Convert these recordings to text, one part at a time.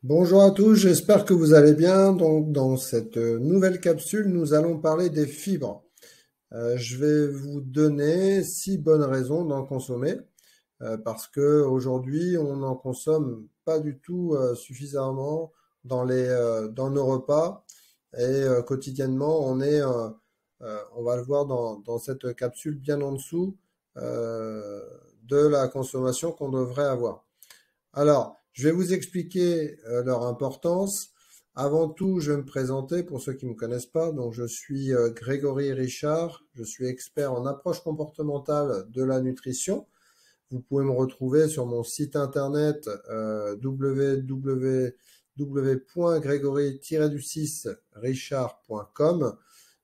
Bonjour à tous, j'espère que vous allez bien. Donc, dans cette nouvelle capsule, nous allons parler des fibres. Je vais vous donner 6 bonnes raisons d'en consommer, parce que aujourd'hui, on n'en consomme pas du tout suffisamment dans nos repas et quotidiennement, on va le voir dans cette capsule bien en dessous euh, de la consommation qu'on devrait avoir. Alors, je vais vous expliquer leur importance. Avant tout, je vais me présenter pour ceux qui ne me connaissent pas. Donc, je suis Grégory Richard. Je suis expert en approche comportementale de la nutrition. Vous pouvez me retrouver sur mon site internet www.gregory-richard.com.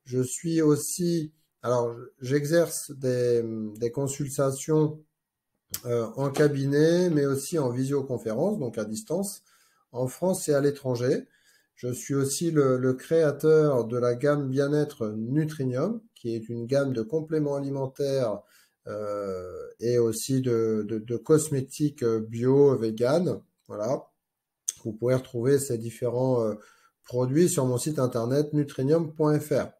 Je suis aussi, alors, j'exerce des consultations en cabinet, mais aussi en visioconférence, donc à distance, en France et à l'étranger. Je suis aussi le créateur de la gamme Bien-être Nutrinium, qui est une gamme de compléments alimentaires et aussi de cosmétiques bio, vegan. Voilà. Vous pouvez retrouver ces différents produits sur mon site internet nutrinium.fr.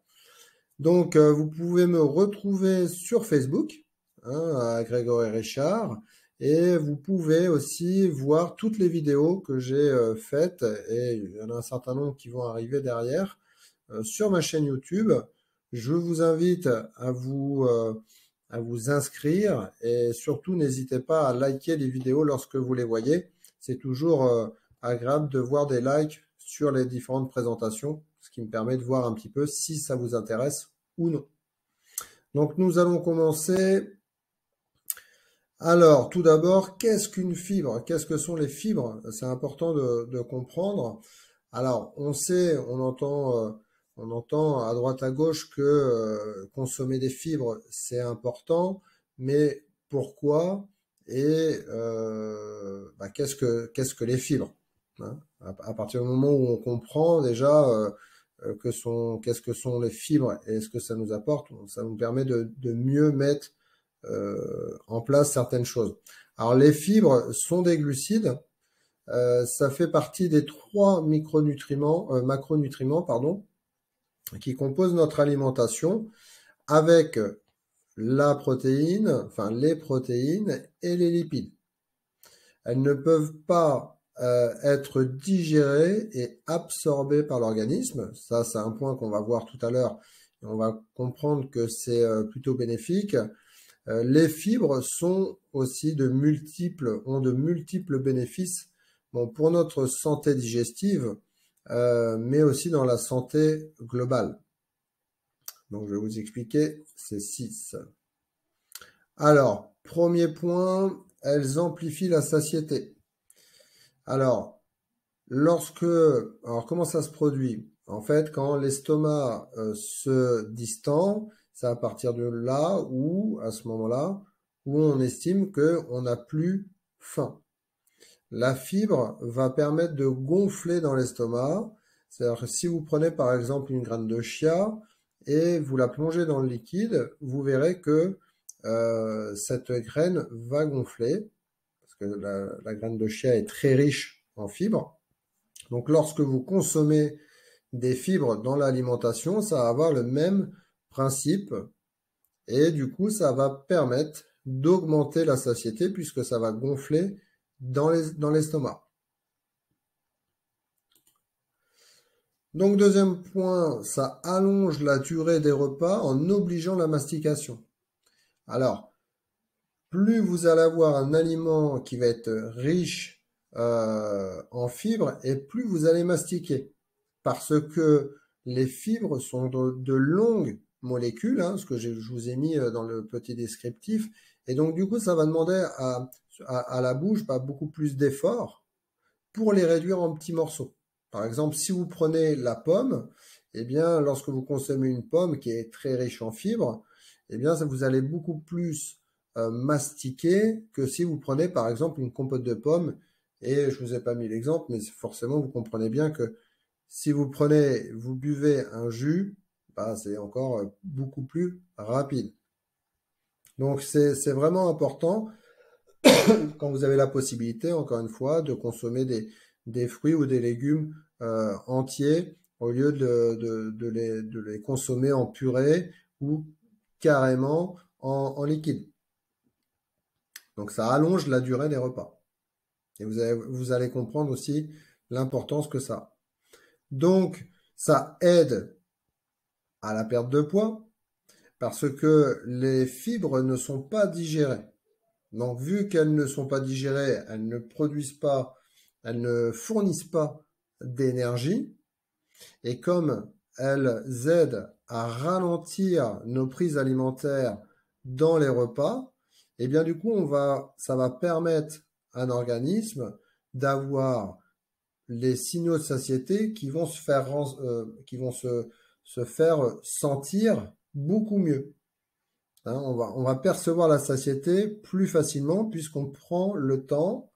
Donc, vous pouvez me retrouver sur Facebook, hein, à Grégory Richard, et vous pouvez aussi voir toutes les vidéos que j'ai faites, et il y en a un certain nombre qui vont arriver derrière, sur ma chaîne YouTube. Je vous invite à vous inscrire, et surtout n'hésitez pas à liker les vidéos lorsque vous les voyez. C'est toujours agréable de voir des likes sur les différentes présentations, ce qui me permet de voir un petit peu si ça vous intéresse ou non. Donc nous allons commencer. Alors, tout d'abord, qu'est-ce qu'une fibre? Qu'est-ce que sont les fibres? C'est important de comprendre. Alors, on sait, on entend à droite à gauche que consommer des fibres, c'est important, mais pourquoi? Et qu'est-ce que les fibres? Hein, à partir du moment où on comprend déjà qu'est-ce que sont les fibres et ce que ça nous apporte, ça nous permet de mieux mettre en place certaines choses. Alors les fibres sont des glucides, ça fait partie des 3 macronutriments, pardon, qui composent notre alimentation, avec la protéine, enfin les protéines et les lipides. Elles ne peuvent pas être digérées et absorbées par l'organisme. Ça, c'est un point qu'on va voir tout à l'heure. On va comprendre que c'est plutôt bénéfique. Les fibres ont de multiples bénéfices, bon, pour notre santé digestive, mais aussi dans la santé globale. Donc, je vais vous expliquer ces 6. Alors, premier point, elles amplifient la satiété. Alors, alors comment ça se produit? En fait, quand l'estomac se distend, c'est à partir de là où, à ce moment-là, où on estime qu'on n'a plus faim. La fibre va permettre de gonfler dans l'estomac. C'est-à-dire que si vous prenez par exemple une graine de chia et vous la plongez dans le liquide, vous verrez que cette graine va gonfler, parce que la graine de chia est très riche en fibres. Donc lorsque vous consommez des fibres dans l'alimentation, ça va avoir le même principe et du coup ça va permettre d'augmenter la satiété puisque ça va gonfler dans l'estomac. Donc deuxième point, ça allonge la durée des repas en obligeant la mastication. Alors, plus vous allez avoir un aliment qui va être riche en fibres et plus vous allez mastiquer. Parce que les fibres sont de longues molécules, hein, ce que je vous ai mis dans le petit descriptif. Et donc, du coup, ça va demander à la bouche beaucoup plus d'efforts pour les réduire en petits morceaux. Par exemple, si vous prenez la pomme, eh bien, lorsque vous consommez une pomme qui est très riche en fibres, eh bien, vous allez beaucoup plus mastiquer que si vous prenez, par exemple, une compote de pommes. Et je vous ai pas mis l'exemple, mais forcément, vous comprenez bien que si vous buvez un jus, bah, c'est encore beaucoup plus rapide. Donc, c'est vraiment important quand vous avez la possibilité, encore une fois, de consommer des fruits ou des légumes entiers au lieu de les consommer en purée ou carrément en liquide. Donc ça allonge la durée des repas. Et vous allez comprendre aussi l'importance que ça a. Donc ça aide à la perte de poids parce que les fibres ne sont pas digérées. Donc vu qu'elles ne sont pas digérées, elles ne produisent pas, elles ne fournissent pas d'énergie. Et comme elles aident à ralentir nos prises alimentaires dans les repas, et bien du coup, ça va permettre à un organisme d'avoir les signaux de satiété qui vont se faire sentir beaucoup mieux. Hein, on va percevoir la satiété plus facilement puisqu'on prend le temps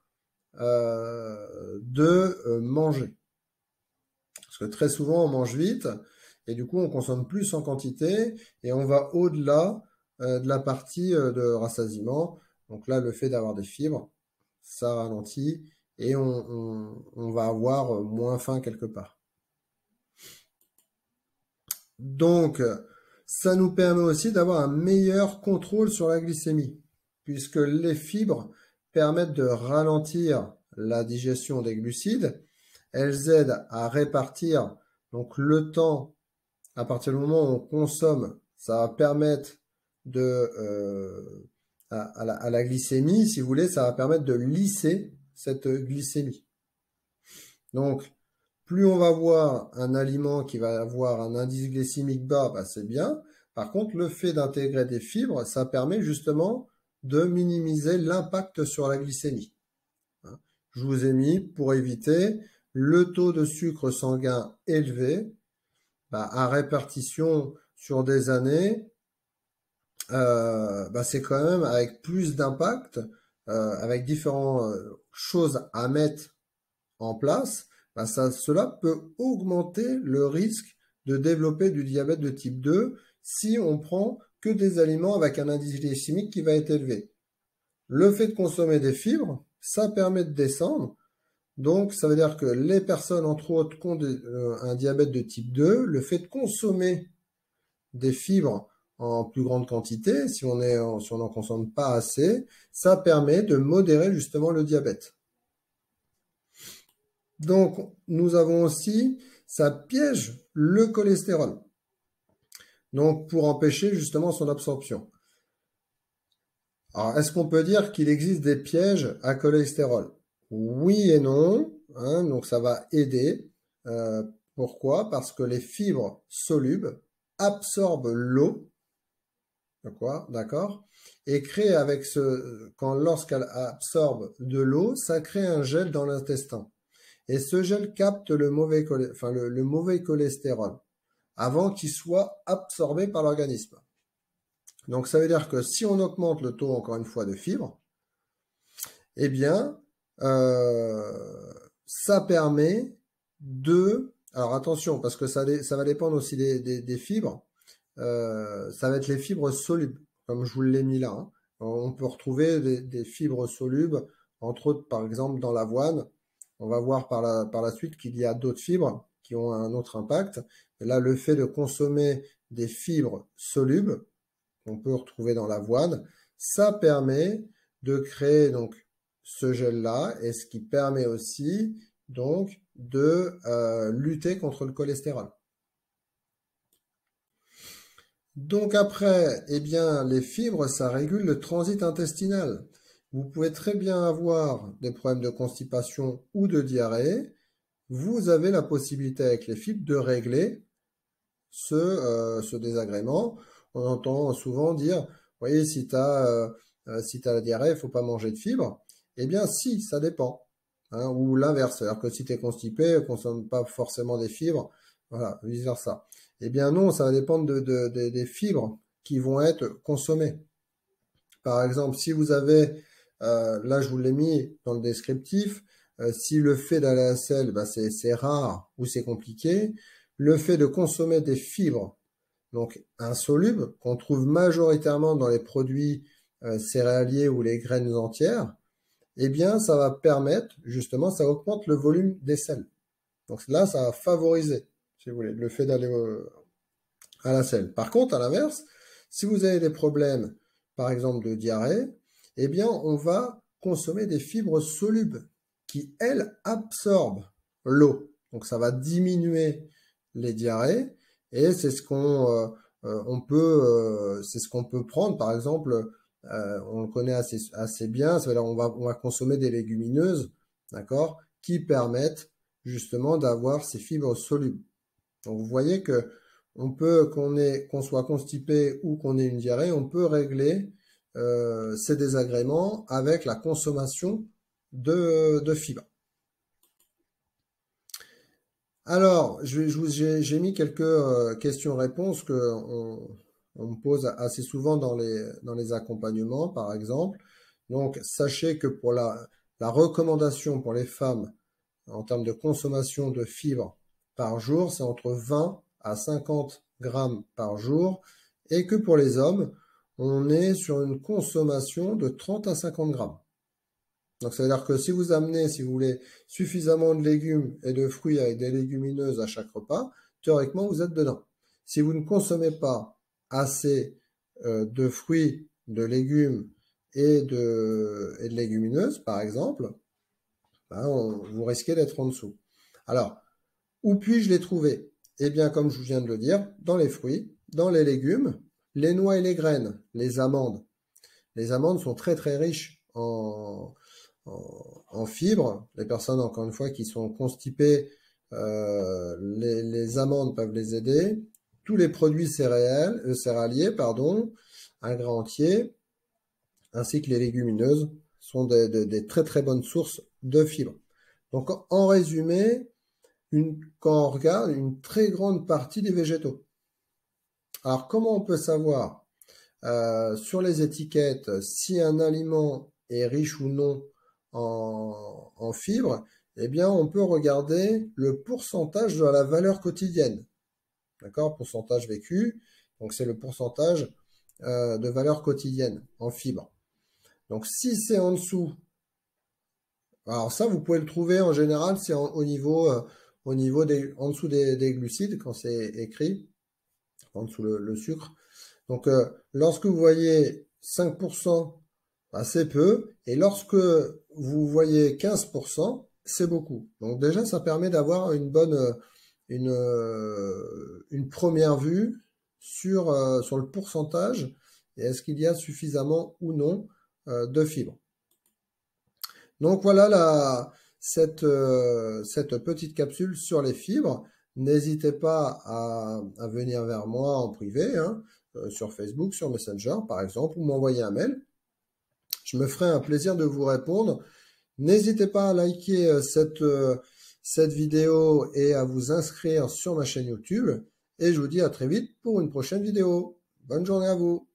de manger. Parce que très souvent, on mange vite et du coup, on consomme plus en quantité et on va au-delà de la partie de rassasiement. Donc là, le fait d'avoir des fibres, ça ralentit et on va avoir moins faim quelque part. Donc, ça nous permet aussi d'avoir un meilleur contrôle sur la glycémie, puisque les fibres permettent de ralentir la digestion des glucides. Elles aident à répartir donc le temps. À partir du moment où on consomme, ça va permettre à la glycémie, si vous voulez, ça va permettre de lisser cette glycémie. Donc, plus on va avoir un aliment qui va avoir un indice glycémique bas, bah c'est bien. Par contre, le fait d'intégrer des fibres, ça permet justement de minimiser l'impact sur la glycémie. Je vous ai mis, pour éviter, le taux de sucre sanguin élevé, bah, à répartition sur des années, bah, c'est quand même avec plus d'impact, avec différentes choses à mettre en place, bah, cela peut augmenter le risque de développer du diabète de type 2 si on prend que des aliments avec un indice glycémique qui va être élevé. Le fait de consommer des fibres, ça permet de descendre. Donc, ça veut dire que les personnes, entre autres, qui ont un diabète de type 2, le fait de consommer des fibres en plus grande quantité, si on n'en consomme pas assez, ça permet de modérer justement le diabète. Donc, nous avons aussi, ça piège le cholestérol. Donc, pour empêcher justement son absorption. Alors, est-ce qu'on peut dire qu'il existe des pièges à cholestérol? Oui et non. Hein, donc, ça va aider. Pourquoi? Parce que les fibres solubles absorbent l'eau. D'accord? Et créent lorsqu'elles absorbent de l'eau, ça crée un gel dans l'intestin. Et ce gel capte le mauvais cholestérol avant qu'il soit absorbé par l'organisme. Donc ça veut dire que si on augmente le taux, encore une fois, de fibres, eh bien, ça permet de... Alors attention, parce que ça va dépendre aussi des fibres. Ça va être les fibres solubles, comme je vous l'ai mis là. Hein. On peut retrouver des fibres solubles, entre autres, par exemple, dans l'avoine. On va voir par la suite qu'il y a d'autres fibres qui ont un autre impact. Et là, le fait de consommer des fibres solubles qu'on peut retrouver dans l'avoine, ça permet de créer donc ce gel-là et ce qui permet aussi donc de lutter contre le cholestérol. Donc après, eh bien, les fibres, ça régule le transit intestinal. Vous pouvez très bien avoir des problèmes de constipation ou de diarrhée. Vous avez la possibilité avec les fibres de régler ce désagrément. On entend souvent dire, vous voyez, si tu as la diarrhée, il ne faut pas manger de fibres. Eh bien, si, ça dépend. Hein, ou l'inverse, c'est-à-dire que si tu es constipé, ne consomme pas forcément des fibres. Voilà, vice-versa. Eh bien non, ça va dépendre des fibres qui vont être consommées. Par exemple, si vous avez, là je vous l'ai mis dans le descriptif, si le fait d'aller à la selle, bah, c'est rare ou c'est compliqué, le fait de consommer des fibres, donc insolubles, qu'on trouve majoritairement dans les produits céréaliers ou les graines entières, eh bien, ça va permettre, justement, ça augmente le volume des selles. Donc là, ça va favoriser, si vous voulez, le fait d'aller à la selle. Par contre, à l'inverse, si vous avez des problèmes, par exemple de diarrhée, eh bien, on va consommer des fibres solubles qui, elles, absorbent l'eau. Donc, ça va diminuer les diarrhées et c'est ce qu'on c'est ce qu'on peut prendre, par exemple, on le connaît assez bien, ça veut dire on va consommer des légumineuses, d'accord, qui permettent justement d'avoir ces fibres solubles. Donc, vous voyez que on peut, qu'on soit constipé ou qu'on ait une diarrhée, on peut régler ces désagréments avec la consommation de fibres. Alors, j'ai mis quelques questions-réponses que on me pose assez souvent dans les accompagnements, par exemple. Donc, sachez que pour la recommandation pour les femmes en termes de consommation de fibres par jour, c'est entre 20 à 50 grammes par jour, et que pour les hommes, on est sur une consommation de 30 à 50 grammes. Donc ça veut dire que si vous amenez, si vous voulez, suffisamment de légumes et de fruits avec des légumineuses à chaque repas, théoriquement, vous êtes dedans. Si vous ne consommez pas assez de fruits, de légumes et de légumineuses, par exemple, ben vous risquez d'être en dessous. Alors, où puis-je les trouver? Eh bien, comme je vous viens de le dire, dans les fruits, dans les légumes, les noix et les graines, les amandes. Les amandes sont très très riches en fibres. Les personnes, encore une fois, qui sont constipées, les amandes peuvent les aider. Tous les produits céréaliers, un grain entier, ainsi que les légumineuses, sont des très très bonnes sources de fibres. Donc, en résumé, quand on regarde une très grande partie des végétaux. Alors, comment on peut savoir sur les étiquettes si un aliment est riche ou non en fibres? Eh bien, on peut regarder le pourcentage de la valeur quotidienne. D'accord? Pourcentage vécu. Donc, c'est le pourcentage de valeur quotidienne en fibres. Donc, si c'est en dessous, alors ça, vous pouvez le trouver en général, c'est au niveau en dessous des glucides, quand c'est écrit, en dessous le sucre. Donc, lorsque vous voyez 5%, bah, c'est peu. Et lorsque vous voyez 15%, c'est beaucoup. Donc, déjà, ça permet d'avoir une première vue sur le pourcentage et est-ce qu'il y a suffisamment ou non de fibres. Donc, voilà cette petite capsule sur les fibres. N'hésitez pas à venir vers moi en privé, hein, sur Facebook, sur Messenger par exemple, ou m'envoyer un mail. Je me ferai un plaisir de vous répondre. N'hésitez pas à liker cette vidéo et à vous inscrire sur ma chaîne YouTube. Et je vous dis à très vite pour une prochaine vidéo. Bonne journée à vous.